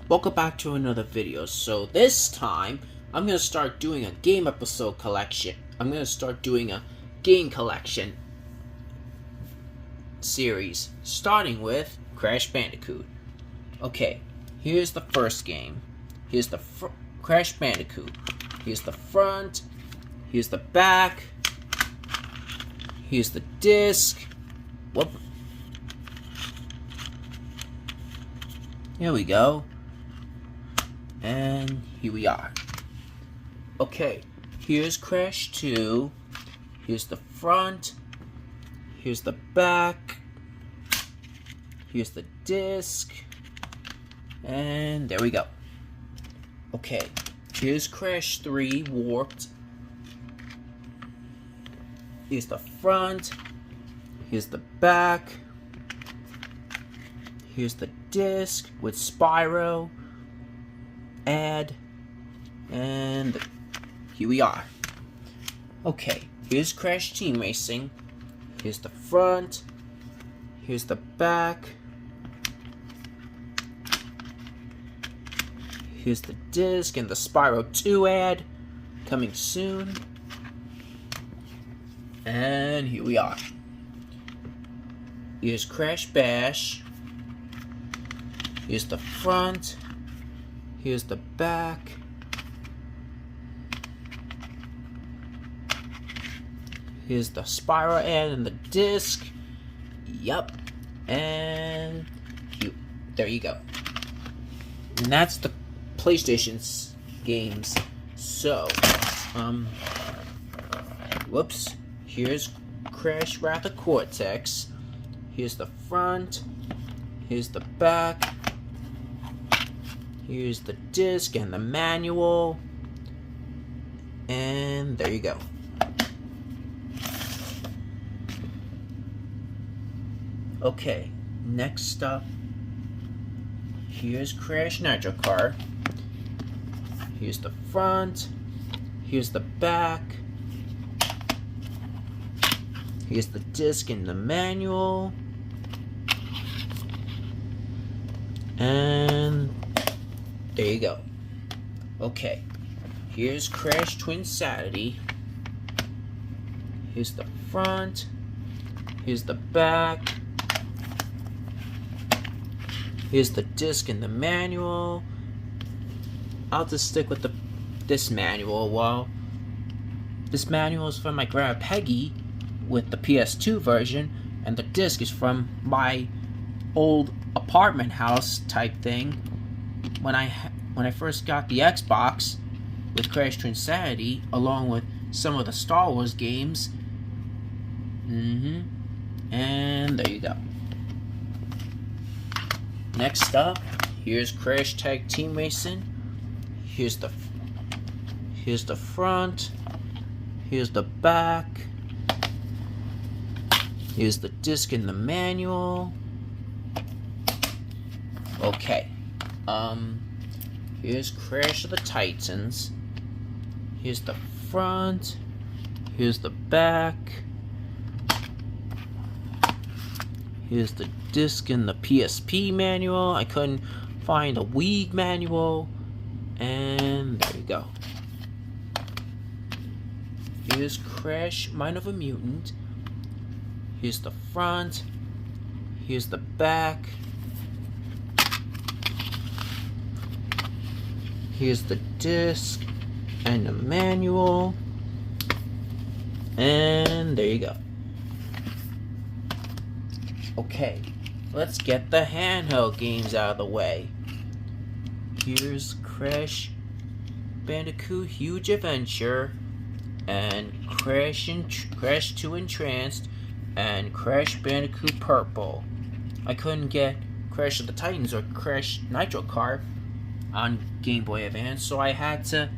Welcome back to another video. So this time, I'm going to start doing a game episode collection. I'm going to start doing a game collection series, starting with Crash Bandicoot. Okay, here's the first game. Here's the Crash Bandicoot. Here's the front. Here's the back. Here's the disc. Whoop. Here we go. And here we are. Okay, here's Crash 2. Here's the front. Here's the back. Here's the disc. And there we go. Okay, here's Crash 3 Warped. Here's the front. Here's the back. Here's the disc with Spyro. Add. And here we are. Okay, here's Crash Team Racing. Here's the front. Here's the back. Here's the disc and the Spyro 2 ad coming soon. And here we are. Here's Crash Bash. Here's the front. Here's the back. Here's the Spyro ad and the disc. Yup. And there you go. And that's the PlayStation's games. So, whoops. Here's Crash Wrath of Cortex. Here's the front. Here's the back. Here's the disc and the manual. And there you go. Okay, next up, here's Crash Nitro Kart. Here's the front. Here's the back. Here's the disc and the manual. And there you go. Okay, here's Crash Twinsanity. Here's the front. Here's the back. Here's the disc and the manual. I'll just stick with this manual. Well, this manual is from my grandma Peggy with the PS2 version, and the disc is from my old apartment house type thing when I first got the Xbox with Crash Twinsanity, along with some of the Star Wars games. And there you go. Next up, here's Crash Tag Team Racing. Here's the front. Here's the back. Here's the disc and the manual. Okay. Here's Crash of the Titans. Here's the front. Here's the back. Here's the disc and the PSP manual. I couldn't find a Wii manual. And there you go. Here's Crash Mind of a Mutant. Here's the front. Here's the back. Here's the disc and the manual. And there you go. Okay, let's get the handheld games out of the way. Here's Crash Bandicoot Huge Adventure, and Crash 2 Entranced, and Crash Bandicoot Purple. I couldn't get Crash of the Titans or Crash Nitro Kart on Game Boy Advance, so I had to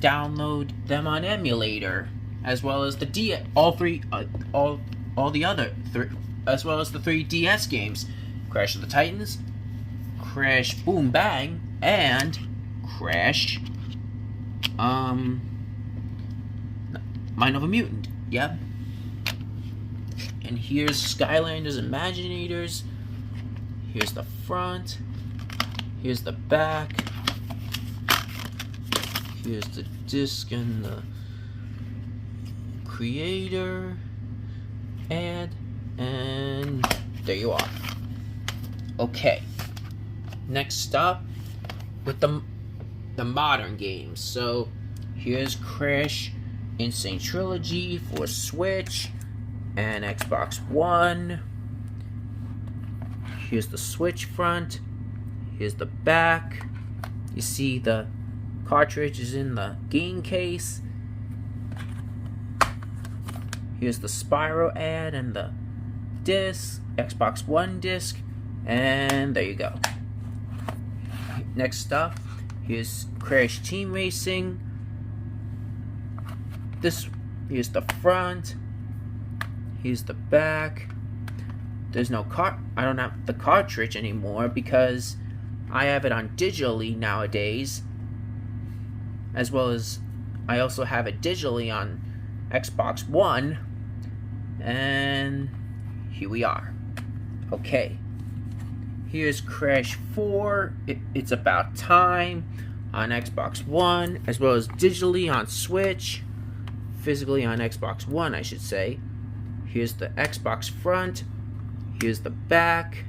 download them on emulator, as well as the all the other three, as well as the 3 DS games: Crash of the Titans, Crash Boom Bang, and Crash Mind of a Mutant. Yep. And here's Skylanders Imaginators. Here's the front. Here's the back. Here's the disc and the creator ad, and there you are. Okay, next up with the modern games. So here's Crash N-Sane Trilogy for Switch and Xbox One. Here's the Switch front. Here's the back. You see the cartridge is in the game case. Here's the Spyro ad and the disc, Xbox One disc, and there you go. Next up, here's Crash Team Racing. Here's the front. Here's the back. There's no I don't have the cartridge anymore because I have it on digitally nowadays, as well as I also have it digitally on Xbox One, and here we are. Okay, here's Crash 4, It's About Time on Xbox One, as well as digitally on Switch, physically on Xbox One, I should say. Here's the Xbox front, here's the back,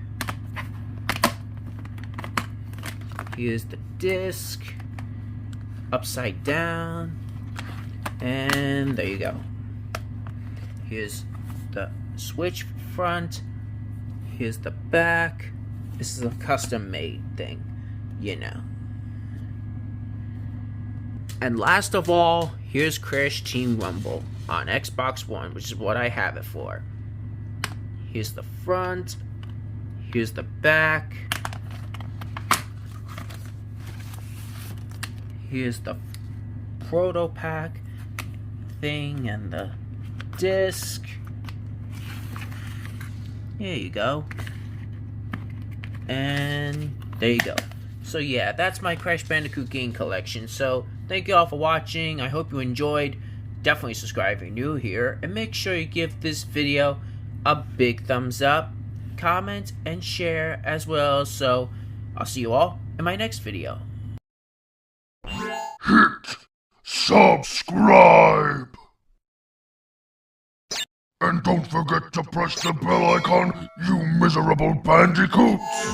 here's the disc, upside down, and there you go. Here's the Switch front, here's the back. This is a custom made thing, you know. And last of all, here's Crash Team Rumble on Xbox One, which is what I have it for. Here's the front, here's the back, here's the proto pack thing and the disc. There you go. And there you go. So yeah, that's my Crash Bandicoot game collection. So thank you all for watching. I hope you enjoyed. Definitely subscribe if you're new here, and make sure you give this video a big thumbs up, comment, and share as well. So I'll see you all in my next video. Hit subscribe! And don't forget to press the bell icon, you miserable bandicoots!